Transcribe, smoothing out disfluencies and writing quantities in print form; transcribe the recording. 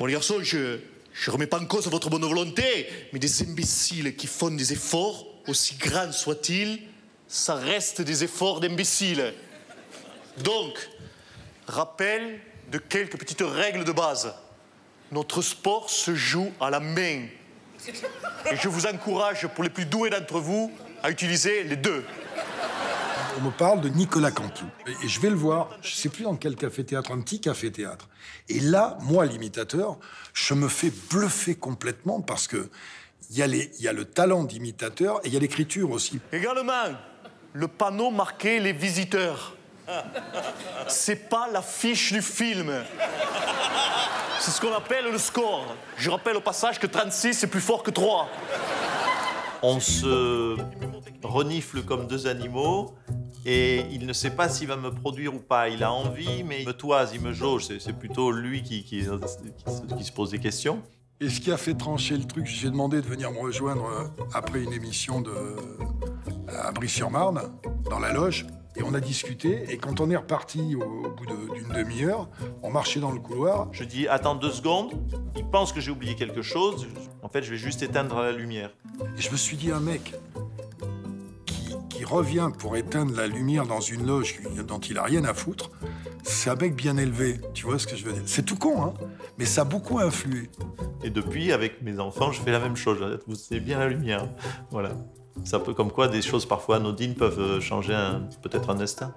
Bon, les garçons, je remets pas en cause votre bonne volonté, mais des imbéciles qui font des efforts, aussi grands soient-ils, ça reste des efforts d'imbéciles. Donc, rappel de quelques petites règles de base. Notre sport se joue à la main. Et je vous encourage, pour les plus doués d'entre vous, à utiliser les deux. On me parle de Nicolas Canteloup. Et je vais le voir, je ne sais plus dans quel café-théâtre, un petit café-théâtre. Et là, moi, l'imitateur, je me fais bluffer complètement parce que il y a le talent d'imitateur et il y a l'écriture aussi. Également, le panneau marqué « Les visiteurs ». C'est pas l'affiche du film. C'est ce qu'on appelle le score. Je rappelle au passage que 36 est plus fort que 3. On se renifle comme deux animaux et il ne sait pas s'il va me produire ou pas. Il a envie, mais il me toise, il me jauge. C'est plutôt lui qui se pose des questions. Et ce qui a fait trancher le truc, j'ai demandé de venir me rejoindre après une émission à Brie-sur-Marne, dans la loge. Et on a discuté, et quand on est reparti au bout d'une demi-heure, on marchait dans le couloir. Je dis, attends 2 secondes, il pense que j'ai oublié quelque chose. En fait, je vais juste éteindre la lumière. Et je me suis dit, un mec qui revient pour éteindre la lumière dans une loge dont il a rien à foutre, c'est un mec bien élevé, tu vois ce que je veux dire? C'est tout con, hein, mais ça a beaucoup influé. Et depuis, avec mes enfants, je fais la même chose. Vous savez bien la lumière, voilà. C'est un peu comme quoi des choses parfois anodines peuvent changer peut-être un destin.